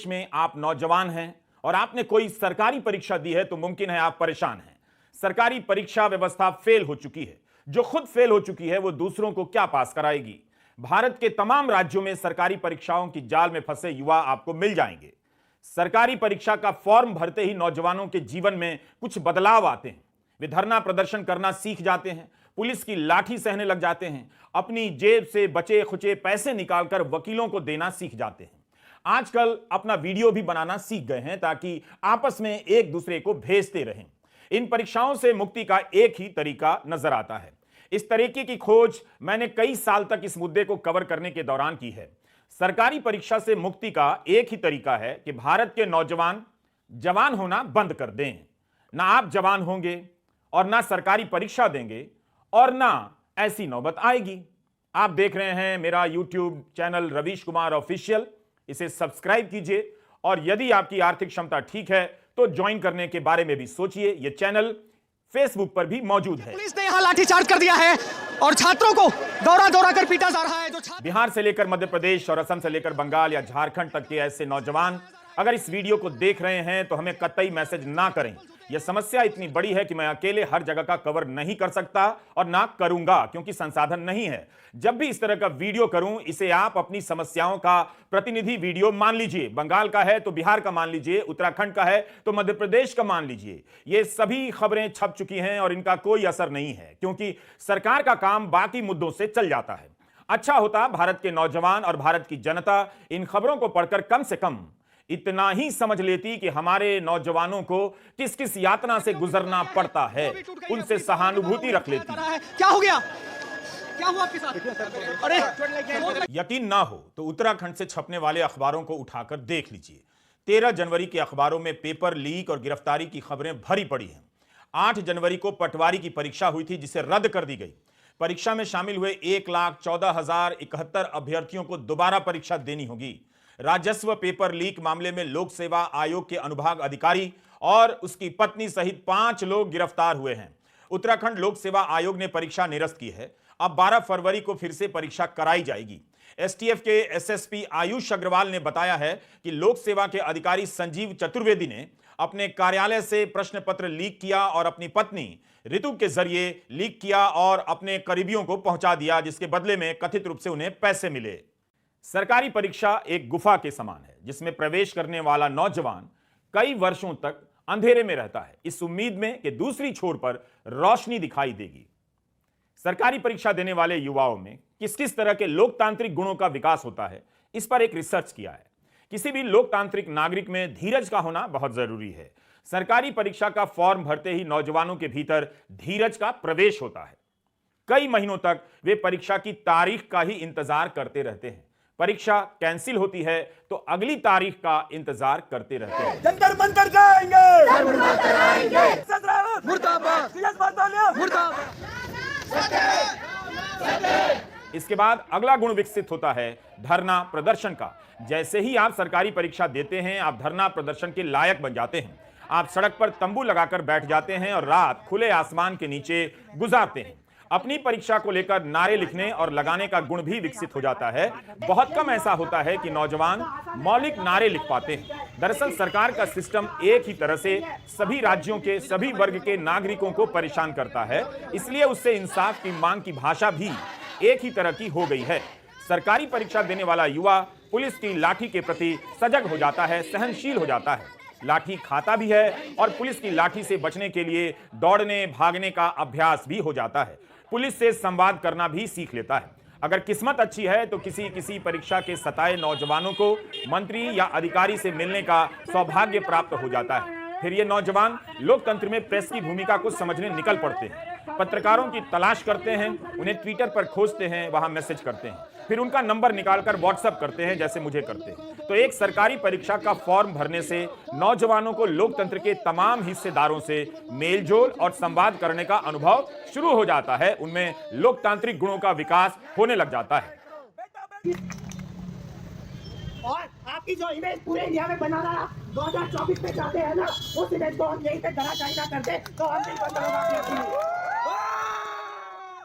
में आप नौजवान हैं और आपने कोई सरकारी परीक्षा दी है तो मुमकिन है आप परेशान हैं। सरकारी परीक्षा व्यवस्था फेल हो चुकी है। जो खुद फेल हो चुकी है वो दूसरों को क्या पास कराएगी। भारत के तमाम राज्यों में सरकारी परीक्षाओं की जाल में फंसे युवा आपको मिल जाएंगे। सरकारी परीक्षा का फॉर्म भरते ही नौजवानों के जीवन में कुछ बदलाव आते हैं। वे धरना प्रदर्शन करना सीख जाते हैं, पुलिस की लाठी सहने लग जाते हैं, अपनी जेब से बचे खुचे पैसे निकालकर वकीलों को देना सीख जाते हैं। आजकल अपना वीडियो भी बनाना सीख गए हैं ताकि आपस में एक दूसरे को भेजते रहें। इन परीक्षाओं से मुक्ति का एक ही तरीका नजर आता है। इस तरीके की खोज मैंने कई साल तक इस मुद्दे को कवर करने के दौरान की है। सरकारी परीक्षा से मुक्ति का एक ही तरीका है कि भारत के नौजवान जवान होना बंद कर दें। ना आप जवान होंगे और ना सरकारी परीक्षा देंगे और ना ऐसी नौबत आएगी। आप देख रहे हैं मेरा YouTube channel Ravish Kumar official. इसे सब्सक्राइब कीजिए और यदि आपकी आर्थिक क्षमता ठीक है तो ज्वाइन करने के बारे में भी सोचिए। यह चैनल फेसबुक पर भी मौजूद है। पुलिस ने यहां लाठीचार्ज कर दिया है और छात्रों को दौड़ा दौड़ा कर पीटा जा रहा है। बिहार से लेकर मध्य प्रदेश और असम से लेकर बंगाल या झारखंड तक के ऐसे नौजवान अगर इस वीडियो को देख रहे हैं तो हमें कतई मैसेज ना करें। यह समस्या इतनी बड़ी है कि मैं अकेले हर जगह का कवर नहीं कर सकता और ना करूंगा क्योंकि संसाधन नहीं है। जब भी इस तरह का वीडियो करूं इसे आप अपनी समस्याओं का प्रतिनिधि वीडियो मान लीजिए। बंगाल का है तो बिहार का मान लीजिए, उत्तराखंड का है तो मध्य प्रदेश का मान लीजिए। ये सभी खबरें छप चुकी हैं और इनका कोई असर नहीं है क्योंकि सरकार का काम बाकी मुद्दों से चल जाता है। अच्छा होता भारत के नौजवान और भारत की जनता इन खबरों को पढ़कर कम से कम इतना ही समझ लेती कि हमारे नौजवानों को किस किस यातना से गुजरना पड़ता है, उनसे सहानुभूति रख लेती। क्या हो गया? क्या हुआ आपके साथ? अरे यकीन ना हो तो उत्तराखंड से छपने वाले अखबारों को उठाकर देख लीजिए। 13 जनवरी के अखबारों में पेपर लीक और गिरफ्तारी की खबरें भरी पड़ी हैं। 8 जनवरी को पटवारी की परीक्षा हुई थी जिसे रद्द कर दी गई। परीक्षा में शामिल हुए 1,14,071 अभ्यर्थियों को दोबारा परीक्षा देनी होगी। राजस्व पेपर लीक मामले में लोक सेवा आयोग के अनुभाग अधिकारी और उसकी पत्नी सहित 5 लोग गिरफ्तार हुए हैं। उत्तराखंड लोक सेवा आयोग ने परीक्षा निरस्त की है। अब 12 फरवरी को फिर से परीक्षा कराई जाएगी। एसटीएफ के एसएसपी आयुष अग्रवाल ने बताया है कि लोक सेवा के अधिकारी संजीव चतुर्वेदी ने अपने कार्यालय से प्रश्न पत्र लीक किया और अपनी पत्नी ऋतु के जरिए लीक किया और अपने करीबियों को पहुंचा दिया, जिसके बदले में कथित रूप से उन्हें पैसे मिले। सरकारी परीक्षा एक गुफा के समान है जिसमें प्रवेश करने वाला नौजवान कई वर्षों तक अंधेरे में रहता है, इस उम्मीद में कि दूसरी छोर पर रोशनी दिखाई देगी। सरकारी परीक्षा देने वाले युवाओं में किस किस तरह के लोकतांत्रिक गुणों का विकास होता है, इस पर एक रिसर्च किया है। किसी भी लोकतांत्रिक नागरिक में धीरज का होना बहुत जरूरी है। सरकारी परीक्षा का फॉर्म भरते ही नौजवानों के भीतर धीरज का प्रवेश होता है। कई महीनों तक वे परीक्षा की तारीख का ही इंतजार करते रहते हैं। परीक्षा कैंसिल होती है तो अगली तारीख का इंतजार करते रहते हैं। जंतर मंतर जाएंगे, इसके बाद अगला गुण विकसित होता है धरना प्रदर्शन का। जैसे ही आप सरकारी परीक्षा देते हैं आप धरना प्रदर्शन के लायक बन जाते हैं। आप सड़क पर तंबू लगाकर बैठ जाते हैं और रात खुले आसमान के नीचे गुजारते हैं। अपनी परीक्षा को लेकर नारे लिखने और लगाने का गुण भी विकसित हो जाता है। बहुत कम ऐसा होता है कि नौजवान मौलिक नारे लिख पाते हैं। दरअसल सरकार का सिस्टम एक ही तरह से सभी राज्यों के सभी वर्ग के नागरिकों को परेशान करता है, इसलिए उससे इंसाफ की मांग की भाषा भी एक ही तरह की हो गई है। सरकारी परीक्षा देने वाला युवा पुलिस की लाठी के प्रति सजग हो जाता है, सहनशील हो जाता है। लाठी खाता भी है और पुलिस की लाठी से बचने के लिए दौड़ने भागने का अभ्यास भी हो जाता है। पुलिस से संवाद करना भी सीख लेता है। अगर किस्मत अच्छी है तो किसी परीक्षा के सताए नौजवानों को मंत्री या अधिकारी से मिलने का सौभाग्य प्राप्त हो जाता है। फिर ये नौजवान लोकतंत्र में प्रेस की भूमिका को समझने निकल पड़ते हैं। पत्रकारों की तलाश करते हैं, उन्हें ट्विटर पर खोजते हैं, वहां मैसेज करते हैं, फिर उनका नंबर निकालकर व्हाट्सएप करते हैं जैसे मुझे करते हैं। तो एक सरकारी परीक्षा का फॉर्म भरने से नौजवानों को लोकतंत्र के तमाम हिस्सेदारों से मेलजोल और संवाद करने का अनुभव शुरू हो जाता है। उनमें लोकतांत्रिक गुणों का विकास होने लग जाता है। और आपकी जो इमेज पूरे इंडिया में बनाना 2024 में चाहते हैं ना, उस इमेज को हम यहीं पे धराशायी कर दे तो हम नहीं बंद होगा।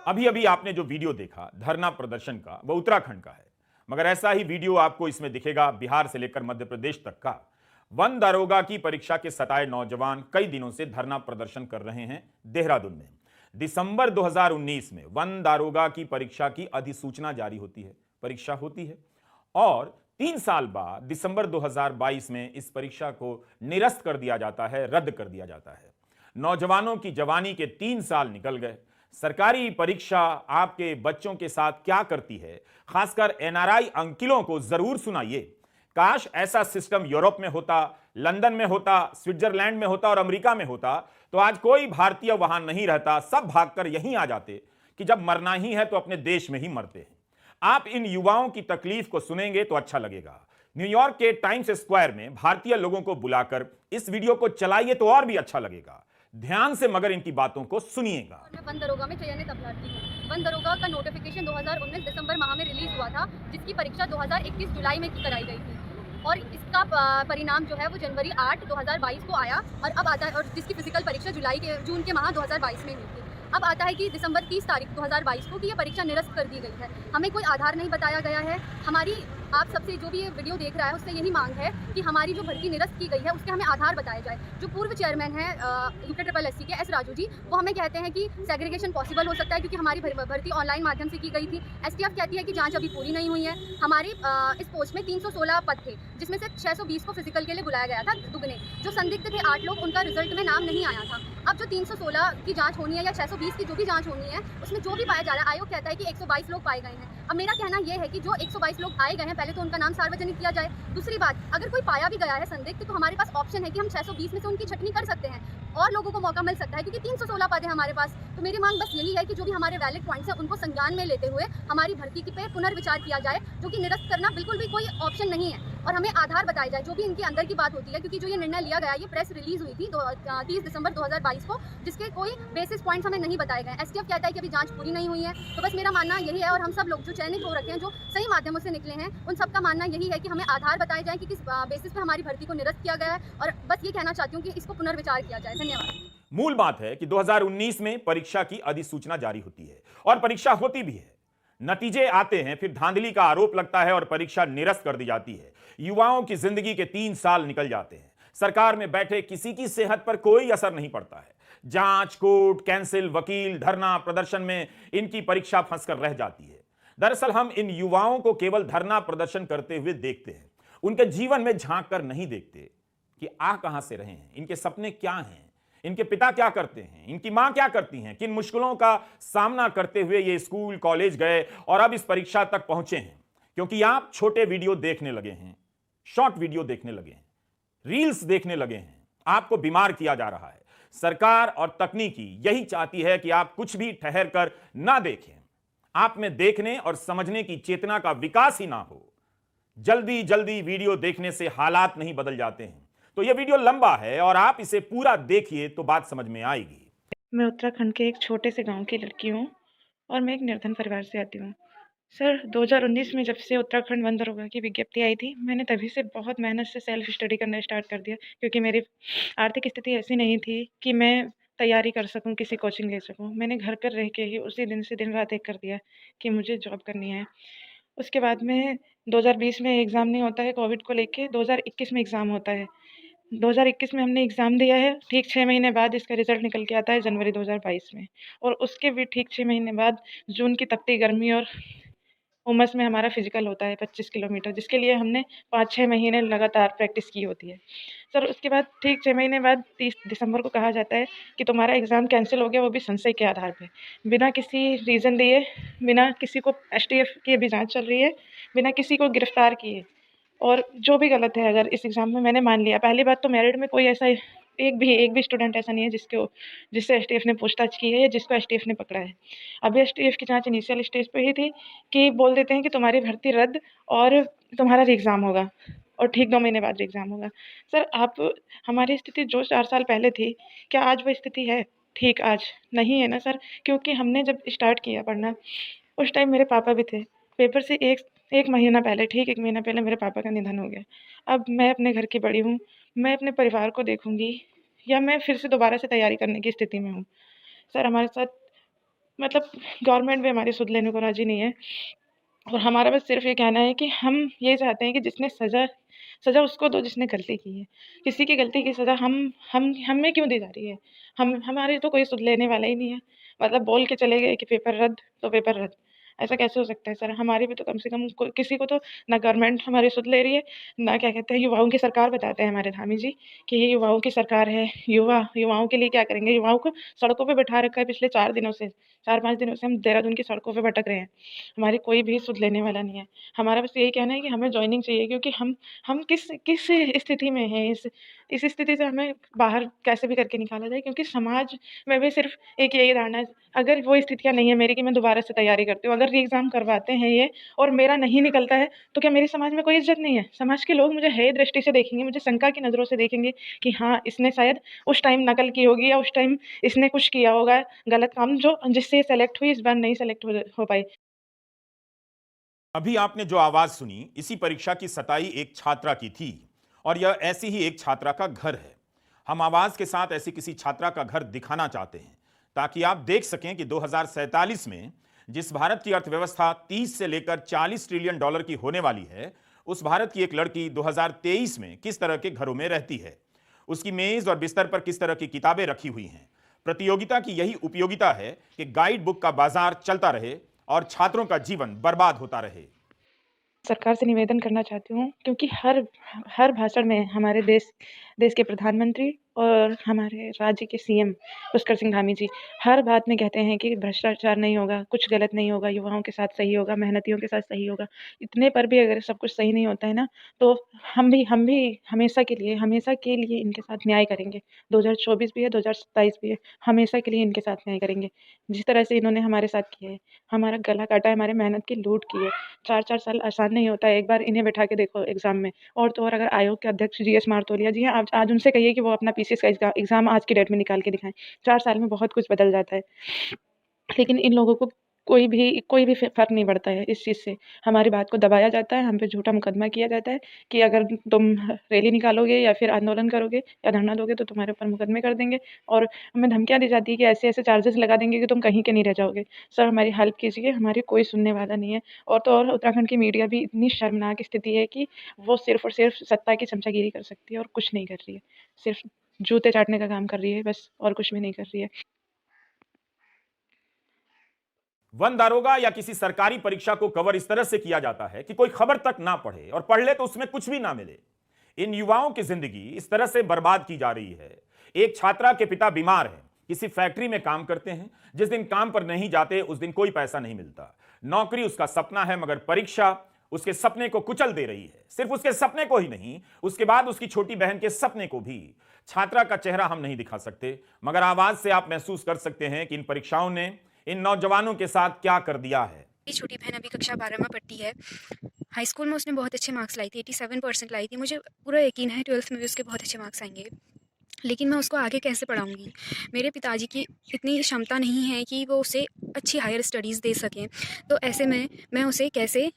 अभी अभी आपने जो वीडियो देखा धरना प्रदर्शन का, वो उत्तराखंड का है। मगर ऐसा ही वीडियो आपको इसमें दिखेगा। बिहार से लेकर मध्य प्रदेश तक का वन दारोगा की परीक्षा के सताए नौजवान कई दिनों से धरना प्रदर्शन कर रहे हैं देहरादून में। दिसंबर 2019 में वन दारोगा की परीक्षा की अधिसूचना जारी होती है, परीक्षा होती है और 3 साल बाद दिसंबर 2022 में इस परीक्षा को निरस्त कर दिया जाता है, रद्द कर दिया जाता है। नौजवानों की जवानी के 3 साल निकल गए। सरकारी परीक्षा आपके बच्चों के साथ क्या करती है, खासकर एनआरआई अंकिलों को जरूर सुनाइए। काश ऐसा सिस्टम यूरोप में होता, लंदन में होता, स्विट्जरलैंड में होता और अमेरिका में होता, तो आज कोई भारतीय वहां नहीं रहता, सब भागकर यहीं आ जाते कि जब मरना ही है तो अपने देश में ही मरते हैं। आप इन युवाओं की तकलीफ को सुनेंगे तो अच्छा लगेगा। न्यूयॉर्क के टाइम्स स्क्वायर में भारतीय लोगों को बुलाकर इस वीडियो को चलाइए तो और भी अच्छा लगेगा। ध्यान से मगर इनकी बातों को सुनिएगा। मैं वन दरोगा में चयनित अभ्यर्थी हूँ। वन दरोगा का नोटिफिकेशन 2019 दिसंबर माह में रिलीज हुआ था, जिसकी परीक्षा 2021 जुलाई में कराई गई थी और इसका परिणाम जो है वो जनवरी 8, 2022 को आया और अब आता है, और जिसकी फिजिकल परीक्षा जून के माह 2022 में हुई थी। अब आता है कि दिसंबर 30 तारीख 2022 को कि ये परीक्षा निरस्त कर दी गई है। हमें कोई आधार नहीं बताया गया है। हमारी आप सबसे जो भी ये वीडियो देख रहा है उससे यही मांग है कि हमारी जो भर्ती निरस्त की गई है उसके हमें आधार बताया जाए। जो पूर्व चेयरमैन है UKSSC के एस राजू जी, वो हमें कहते हैं कि सेग्रीगेशन पॉसिबल हो सकता है क्योंकि हमारी भर्ती ऑनलाइन माध्यम से की गई थी। STF कहती है कि जांच अभी पूरी नहीं हुई है। हमारी इस पोस्ट में 316 पद थे, जिसमें से 620 को फिजिकल के लिए बुलाया गया था दुगने। जो संदिग्ध थे 8 लोग, उनका रिजल्ट में नाम नहीं आया था। अब जो 316 की जांच होनी है या 620 की जो भी जांच होनी है, उसमें जो भी पाया जा रहा है, आयोग कहता है कि 122 लोग पाए गए हैं। अब मेरा कहना यह है कि जो 122 लोग आए गए हैं, पहले तो उनका नाम सार्वजनिक किया जाए। दूसरी बात, अगर कोई पाया भी गया है संदिग्ध, तो हमारे पास ऑप्शन है कि हम 620 में से उनकी छटनी कर सकते हैं और लोगों को मौका मिल सकता है, क्योंकि 316 पद है हमारे पास। तो मेरी मांग बस यही है कि जो भी हमारे वैलिड पॉइंट्स हैं उनको संज्ञान में लेते हुए हमारी भर्ती की पे पुनर्विचार किया जाए, जो कि निरस्त करना बिल्कुल भी कोई ऑप्शन नहीं है। और हमें आधार बताया जाए, जो भी इनके अंदर की बात होती है, क्योंकि जो ये निर्णय लिया गया, ये प्रेस रिलीज हुई थी 30 दिसंबर 2022 को, जिसके कोई बेसिस पॉइंट्स हमें नहीं बताए गए। STF कहता है कि अभी जांच पूरी नहीं हुई है। तो बस मेरा मानना यही है, और हम सब लोग जो चयनित हो रखे हैं, जो सही माध्यमों से निकले हैं, उन सबका मानना यही है कि हमें आधार बताए जाए कि किस बेसिस पे हमारी भर्ती को निरस्त किया गया है। और बस ये कहना चाहती हूँ कि इसको पुनर्विचार किया जाए। धन्यवाद। मूल बात है कि 2019 में परीक्षा की अधिसूचना जारी होती है और परीक्षा होती भी है। नतीजे आते हैं, फिर धांधली का आरोप लगता है और परीक्षा निरस्त कर दी जाती है। युवाओं की जिंदगी के 3 साल निकल जाते हैं। सरकार में बैठे किसी की सेहत पर कोई असर नहीं पड़ता है। जांच, कोर्ट, कैंसिल, वकील, धरना प्रदर्शन में इनकी परीक्षा फंसकर रह जाती है। दरअसल हम इन युवाओं को केवल धरना प्रदर्शन करते हुए देखते हैं, उनके जीवन में झांक कर नहीं देखते कि आ कहां से रहे हैं, इनके सपने क्या हैं, इनके पिता क्या करते हैं, इनकी मां क्या करती हैं, किन मुश्किलों का सामना करते हुए ये स्कूल कॉलेज गए और अब इस परीक्षा तक पहुंचे हैं। क्योंकि आप छोटे वीडियो देखने लगे हैं, शॉर्ट वीडियो देखने लगे हैं, रील्स देखने लगे हैं, आपको बीमार किया जा रहा है। सरकार और तकनीकी यही चाहती है कि आप कुछ भी ठहर कर ना देखें, आप में देखने और समझने की चेतना का विकास ही ना हो। जल्दी जल्दी वीडियो देखने से हालात नहीं बदल जाते हैं। तो यह वीडियो लंबा है और आप इसे पूरा देखिए तो बात समझ में आएगी। मैं उत्तराखंड के एक छोटे से गांव की लड़की हूं और मैं एक निर्धन परिवार से आती हूं। सर, 2019 में जब से उत्तराखंड वन दरोगा की विज्ञप्ति आई थी, मैंने तभी से बहुत मेहनत से सेल्फ स्टडी करना स्टार्ट कर दिया, क्योंकि मेरी आर्थिक स्थिति ऐसी नहीं थी कि मैं तैयारी कर सकूं, किसी कोचिंग ले सकूं। मैंने घर पर रह के ही उसी दिन से दिन रात एक कर दिया कि मुझे जॉब करनी है। उसके बाद में 2020 में एग्ज़ाम नहीं होता है कोविड को लेके, 2021 में एग्ज़ाम होता है। 2021 में हमने एग्ज़ाम दिया है, ठीक 6 महीने बाद इसका रिज़ल्ट निकल के आता है जनवरी 2022 में, और उसके भी ठीक 6 महीने बाद जून की तपती गर्मी और उमस में हमारा फिजिकल होता है 25 किलोमीटर, जिसके लिए हमने 5-6 महीने लगातार प्रैक्टिस की होती है। सर, उसके बाद ठीक 6 महीने बाद 30 दिसंबर को कहा जाता है कि तुम्हारा एग्ज़ाम कैंसिल हो गया, वो भी संशय के आधार पे, बिना किसी रीज़न दिए, बिना किसी को STF की अभी जाँच चल रही है, बिना किसी को गिरफ्तार किए। और जो भी गलत है अगर इस एग्ज़ाम में, मैंने मान लिया। पहली बात तो मेरिट में कोई ऐसा एक भी स्टूडेंट ऐसा नहीं है जिससे STF ने पूछताछ की है या जिसको STF ने पकड़ा है। अभी STF की जांच इनिशियल स्टेज पे ही थी कि बोल देते हैं कि तुम्हारी भर्ती रद्द और तुम्हारा री-एग्ज़ाम होगा, और ठीक 2 महीने बाद री-एग्ज़ाम होगा। सर, आप, हमारी स्थिति जो 4 साल पहले थी, क्या आज वो स्थिति है ठीक आज? नहीं है ना सर, क्योंकि हमने जब स्टार्ट किया पढ़ना, उस टाइम मेरे पापा भी थे। पेपर से एक महीना पहले, ठीक 1 महीना पहले मेरे पापा का निधन हो गया। अब मैं अपने घर की बड़ी हूँ, मैं अपने परिवार को देखूँगी या मैं फिर से दोबारा से तैयारी करने की स्थिति में हूँ। सर, हमारे साथ मतलब गवर्नमेंट भी हमारी सुध लेने को राज़ी नहीं है। और हमारा बस सिर्फ़ ये कहना है कि हम ये चाहते हैं कि जिसने सज़ा उसको दो जिसने गलती की है। किसी की गलती की सज़ा हम हमें क्यों दी जा रही है? हमारी तो कोई सुध लेने वाला ही नहीं है। मतलब बोल के चले गए कि पेपर रद्द, तो पेपर रद्द। ऐसा कैसे हो सकता है सर? हमारी भी तो कम से कम कोई किसी को तो ना गवर्नमेंट हमारी सुध ले रही है, ना क्या कहते हैं युवाओं की सरकार बताते हैं हमारे धामी जी कि ये युवाओं की सरकार है। युवाओं के लिए क्या करेंगे? युवाओं को सड़कों पे बिठा रखा है पिछले 4 दिनों से। 4-5 दिनों से हम देहरादून की सड़कों पे भटक रहे हैं। हमारी कोई भी सुध लेने वाला नहीं है। हमारा बस यही कहना है कि हमें जॉइनिंग चाहिए क्योंकि हम किस स्थिति में हैं, इस स्थिति से हमें बाहर कैसे भी करके निकाला जाए क्योंकि समाज में भी सिर्फ़ एक यही धारणा है, अगर वो स्थितियाँ नहीं है मेरी कि मैं दोबारा से तैयारी करती हूँ, अगर री-एग्ज़ाम करवाते हैं ये और मेरा नहीं निकलता है, तो क्या मेरे समाज में कोई इज़्ज़त नहीं है? समाज के लोग मुझे हेय दृष्टि से देखेंगे, मुझे शंका की नज़रों से देखेंगे कि हाँ, इसने शायद उस टाइम नकल की होगी या उस टाइम इसने कुछ किया होगा गलत काम जो जिससे ये सेलेक्ट हुई, इस बार नहीं सेलेक्ट हो पाई। अभी आपने जो आवाज सुनी, इसी परीक्षा की सताई एक छात्रा की थी और यह ऐसी ही एक छात्रा का घर है। हम आवाज के साथ ऐसी किसी छात्रा का घर दिखाना चाहते हैं ताकि आप देख सकें कि 2047 में जिस भारत की अर्थव्यवस्था 30 से लेकर 40 ट्रिलियन डॉलर की होने वाली है, उस भारत की एक लड़की 2023 में किस तरह के घरों में रहती है। उसकी मेज और बिस्तर पर किस तरह की किताबें रखी हुई हैं। प्रतियोगिता की यही उपयोगिता है कि गाइड बुक का बाजार चलता रहे और छात्रों का जीवन बर्बाद होता रहे। सरकार से निवेदन करना चाहती हूँ क्योंकि हर भाषण में हमारे देश के प्रधानमंत्री और हमारे राज्य के सीएम पुष्कर सिंह धामी जी हर बात में कहते हैं कि भ्रष्टाचार नहीं होगा, कुछ गलत नहीं होगा, युवाओं के साथ सही होगा, मेहनतियों के साथ सही होगा। इतने पर भी अगर सब कुछ सही नहीं होता है ना, तो हम भी हमेशा के लिए इनके साथ न्याय करेंगे। 2024 भी है, 2027 भी है, हमेशा के लिए इनके साथ न्याय करेंगे। जिस तरह से इन्होंने हमारे साथ किया है, हमारा गला काटा है, हमारी मेहनत की लूट की है। 4-4 साल आसान नहीं होता है, एक बार इन्हें बैठा के देखो एग्ज़ाम में। और तो और अगर आयोग के अध्यक्ष जीएस मार्तोलिया जी हैं, आज उनसे कहिए कि वो अपना पीसीएस का एग्ज़ाम आज की डेट में निकाल के दिखाएँ। 4 साल में बहुत कुछ बदल जाता है। लेकिन इन लोगों को कोई भी फ़र्क नहीं पड़ता है इस चीज़ से। हमारी बात को दबाया जाता है, हम पे झूठा मुकदमा किया जाता है कि अगर तुम रैली निकालोगे या फिर आंदोलन करोगे या धरना दोगे तो तुम्हारे ऊपर मुकदमे कर देंगे और हमें धमकियाँ दी जाती है कि ऐसे-ऐसे चार्जेस लगा देंगे कि तुम कहीं के नहीं रह जाओगे। सर हमारी हेल्प कीजिए, हमारी कोई सुनने वाला नहीं है। और तो और उत्तराखंड की मीडिया भी इतनी शर्मनाक स्थिति है कि वो सिर्फ़ और सिर्फ़ सत्ता की चमचागिरी कर सकती है और कुछ नहीं कर रही है। सिर्फ़ जूते चाटने का काम कर रही है बस और कुछ भी नहीं कर रही है। वन दारोगा या किसी सरकारी परीक्षा को कवर इस तरह से किया जाता है कि कोई खबर तक ना पढ़े और पढ़ ले तो उसमें कुछ भी ना मिले। इन युवाओं की जिंदगी इस तरह से बर्बाद की जा रही है। एक छात्रा के पिता बीमार हैं, किसी फैक्ट्री में काम करते हैं, जिस दिन काम पर नहीं जाते उस दिन कोई पैसा नहीं मिलता। नौकरी उसका सपना है मगर परीक्षा उसके सपने को कुचल दे रही है। सिर्फ उसके सपने को ही नहीं, उसके बाद उसकी छोटी बहन के सपने को भी। छात्रा का चेहरा हम नहीं दिखा सकते मगर आवाज से आप महसूस कर सकते हैं कि इन परीक्षाओं ने इन नौजवानों के साथ क्या कर दिया है। मेरी छोटी बहन अभी कक्षा 12 में पढ़ती है। हाई स्कूल में उसने बहुत अच्छे मार्क्स लाई थी, 87% लाई थी। मुझे पूरा यकीन है 12th में भी उसके बहुत अच्छे मार्क्स आएंगे, लेकिन मैं उसको आगे कैसे पढ़ाऊंगी? मेरे पिताजी की इतनी क्षमता नहीं है कि वो उसे अच्छी हायर स्टडीज़ दे सकें। तो ऐसे में मैं उसे कैसे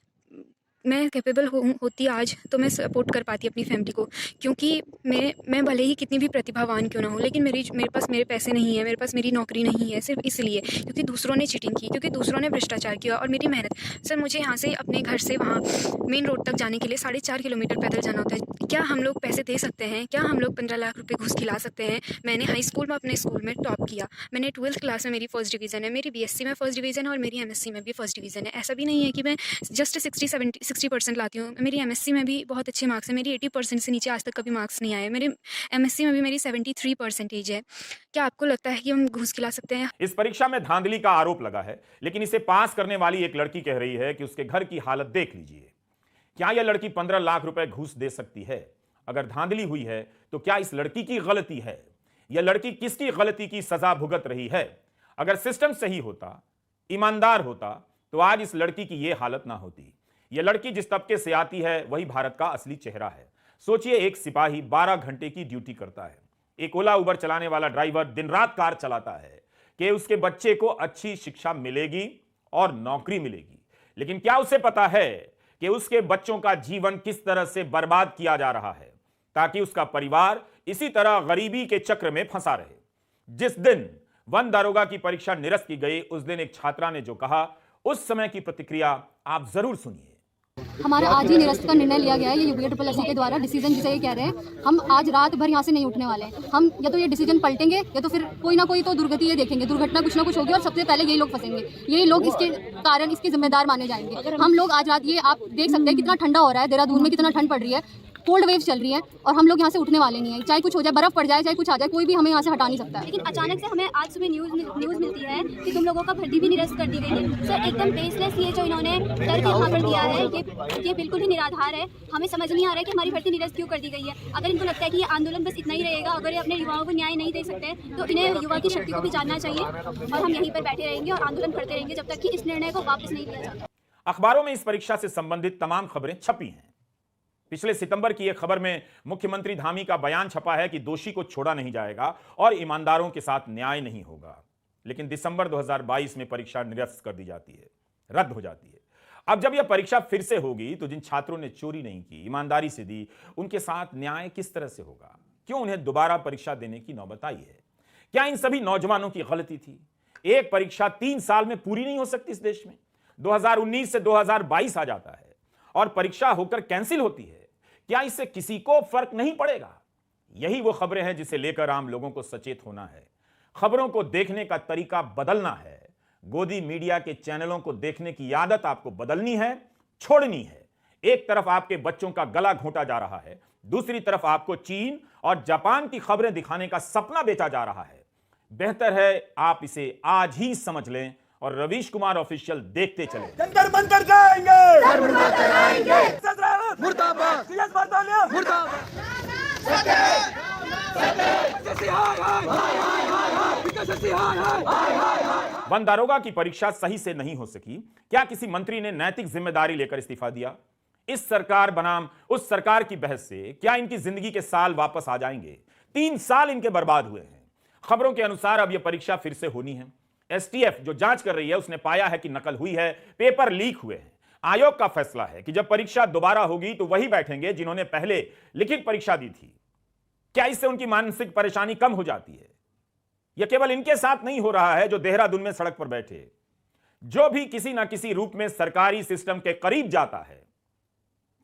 मैं कैपेबल होती आज तो मैं सपोर्ट कर पाती अपनी फैमिली को, क्योंकि मैं भले ही कितनी भी प्रतिभावान क्यों ना हो, लेकिन मेरे पास मेरे पैसे नहीं है, मेरे पास मेरी नौकरी नहीं है, सिर्फ इसलिए क्योंकि दूसरों ने चीटिंग की, क्योंकि दूसरों ने भ्रष्टाचार किया और मेरी मेहनत। सर मुझे यहाँ से अपने घर से वहाँ मेन रोड तक जाने के लिए 4.5 किलोमीटर पैदल जाना होता है। क्या हम लोग पैसे दे सकते हैं? क्या हम लोग 15 लाख रुपये घूस खिला सकते हैं? मैंने हाई स्कूल में अपने स्कूल में टॉप किया, मैंने 12th क्लास में मेरी फर्स्ट डिवीज़न है, मेरी BSc में फर्स्ट डिवीज़न है और मेरी MSc में भी फर्स्ट डिवीज़न है। ऐसा भी नहीं है कि मैं जस्ट 60% लाती हूँ। मेरी MSc में भी बहुत अच्छे मार्क्स हैं, मेरी 80% से नीचे आज तक कभी मार्क्स नहीं आए। मेरे MSc में भी मेरी 73% है। क्या आपको लगता है कि हम घूस खिला सकते हैं? इस परीक्षा में धांधली का आरोप लगा है, लेकिन इसे पास करने वाली एक लड़की कह रही है कि उसके घर की हालत देख लीजिए। क्या यह लड़की 15 लाख रुपए घूस दे सकती है? अगर धांधली हुई है तो क्या इस लड़की की गलती है? यह लड़की किसकी गलती की सजा भुगत रही है? अगर सिस्टम सही होता, ईमानदार होता, तो आज इस लड़की की यह हालत ना होती। यह लड़की जिस तबके से आती है वही भारत का असली चेहरा है। सोचिए, एक सिपाही 12 घंटे की ड्यूटी करता है, एक ओला उबर चलाने वाला ड्राइवर दिन रात कार चलाता है कि उसके बच्चे को अच्छी शिक्षा मिलेगी और नौकरी मिलेगी। लेकिन क्या उसे पता है कि उसके बच्चों का जीवन किस तरह से बर्बाद किया जा रहा है ताकि उसका परिवार इसी तरह गरीबी के चक्र में फंसा रहे? जिस दिन वन दारोगा की परीक्षा निरस्त की गई, उस दिन एक छात्रा ने जो कहा उस समय की प्रतिक्रिया आप जरूर सुनिए। हमारा आज ही निरस्त का निर्णय लिया गया है, ये UPSSC के द्वारा डिसीजन जिसे ये कह रहे हैं। हम आज रात भर यहाँ से नहीं उठने वाले हैं। हम या तो ये डिसीजन पलटेंगे या तो फिर कोई ना कोई तो दुर्गति ये देखेंगे, दुर्घटना कुछ ना कुछ होगी और सबसे पहले यही लोग फंसेंगे, यही लोग इसके कारण इसके जिम्मेदार माने जाएंगे। हम लोग आज रात, ये आप देख सकते हैं कितना ठंडा हो रहा है, देहरादून में कितना ठंड पड़ रही है, कोल्ड वेव चल रही है और हम लोग यहाँ से उठने वाले नहीं है। चाहे कुछ हो जाए, बर्फ पड़ जाए, चाहे कुछ आ जाए, कोई भी हमें यहाँ से हटा नहीं सकता है। लेकिन अचानक से हमें आज सुबह न्यूज़ मिलती है कि तुम लोगों का भर्ती भी निरस्त कर दी गई है। सर एकदम बेसलेस ये जो इन्होंने तर्क यहाँ पर दिया है, ये बिल्कुल ही निराधार है। हमें समझ नहीं आ रहा है कि हमारी भर्ती निरस्त क्यों कर दी गई है। अगर इनको लगता है कि ये आंदोलन बस इतना ही रहेगा, अगर ये अपने युवाओं को न्याय नहीं दे सकते तो इन्हें युवा की शक्ति को भी जानना चाहिए और हम यहीं पर बैठे रहेंगे और आंदोलन करते रहेंगे जब तक कि इस निर्णय को वापस नहीं लिया जाता। अखबारों में इस परीक्षा से संबंधित तमाम खबरें छपी हैं। पिछले सितंबर की एक खबर में मुख्यमंत्री धामी का बयान छपा है कि दोषी को छोड़ा नहीं जाएगा और ईमानदारों के साथ न्याय नहीं होगा। लेकिन दिसंबर 2022 में परीक्षा निरस्त कर दी जाती है, रद्द हो जाती है। अब जब यह परीक्षा फिर से होगी तो जिन छात्रों ने चोरी नहीं की, ईमानदारी से दी, उनके साथ न्याय किस तरह से होगा? क्यों उन्हें दोबारा परीक्षा देने की नौबत आई है? क्या इन सभी नौजवानों की गलती थी? एक परीक्षा 3 साल में पूरी नहीं हो सकती इस देश में? 2019 से 2022 आ जाता है और परीक्षा होकर कैंसिल होती है। क्या इससे किसी को फर्क नहीं पड़ेगा? यही वो खबरें हैं जिसे लेकर आम लोगों को सचेत होना है। खबरों को देखने का तरीका बदलना है। गोदी मीडिया के चैनलों को देखने की आदत आपको बदलनी है, छोड़नी है। एक तरफ आपके बच्चों का गला घोंटा जा रहा है, दूसरी तरफ आपको चीन और जापान की खबरें दिखाने का सपना बेचा जा रहा है। बेहतर है आप इसे आज ही समझ लें और रवीश कुमार ऑफिशियल देखते चले। जंतर मंतर जाएंगे, मुर्दाबाद, सीएस बरतानिया मुर्दाबाद, वन दारोगा की परीक्षा सही से नहीं हो सकी। क्या किसी मंत्री ने नैतिक जिम्मेदारी लेकर इस्तीफा दिया? इस सरकार बनाम उस सरकार की बहस से क्या इनकी जिंदगी के साल वापस आ जाएंगे? 3 साल इनके बर्बाद हुए हैं। खबरों के अनुसार अब यह परीक्षा फिर से होनी है। STF जो जांच कर रही है उसने पाया है कि नकल हुई है, पेपर लीक हुए हैं। आयोग का फैसला है कि जब परीक्षा दोबारा होगी तो वही बैठेंगे जिन्होंने पहले लिखित परीक्षा दी थी। क्या इससे उनकी मानसिक परेशानी कम हो जाती है? यह केवल इनके साथ नहीं हो रहा है जो देहरादून में सड़क पर बैठे। जो भी किसी ना किसी रूप में सरकारी सिस्टम के करीब जाता है,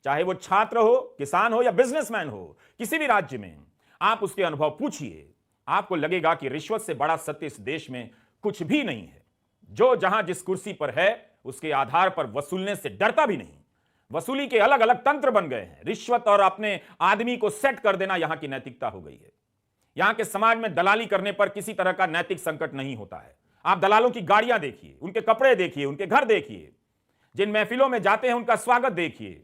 चाहे वो छात्र हो, किसान हो या बिजनेसमैन हो, किसी भी राज्य में, आप उसके अनुभव पूछिए, आपको लगेगा कि रिश्वत से बड़ा सत्य इस देश में कुछ भी नहीं है। जो जहां जिस कुर्सी पर है उसके आधार पर वसूलने से डरता भी नहीं। वसूली के अलग अलग तंत्र बन गए हैं। रिश्वत और अपने आदमी को सेट कर देना यहां की नैतिकता हो गई है। यहां के समाज में दलाली करने पर किसी तरह का नैतिक संकट नहीं होता है। आप दलालों की गाड़ियां देखिए, उनके कपड़े देखिए, उनके घर देखिए, जिन महफिलों में जाते हैं उनका स्वागत देखिए।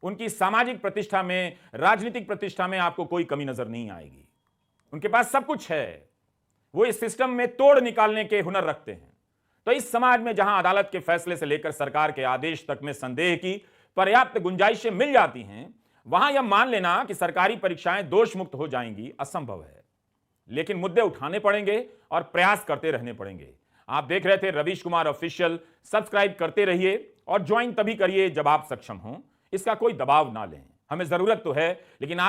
उनकी सामाजिक प्रतिष्ठा में, राजनीतिक प्रतिष्ठा में आपको कोई कमी नजर नहीं आएगी। उनके पास सब कुछ है। वो इस सिस्टम में तोड़ निकालने के हुनर रखते हैं। तो इस समाज में जहां अदालत के फैसले से लेकर सरकार के आदेश तक में संदेह की पर्याप्त गुंजाइशें मिल जाती हैं, वहां यह मान लेना कि सरकारी परीक्षाएं दोष मुक्त हो जाएंगी असंभव है। लेकिन मुद्दे उठाने पड़ेंगे और प्रयास करते रहने पड़ेंगे। आप देख रहे थे रवीश कुमार ऑफिशियल। सब्सक्राइब करते रहिए और ज्वाइन तभी करिए जब आप सक्षम हों। इसका कोई दबाव ना लें। हमें जरूरत तो है, लेकिन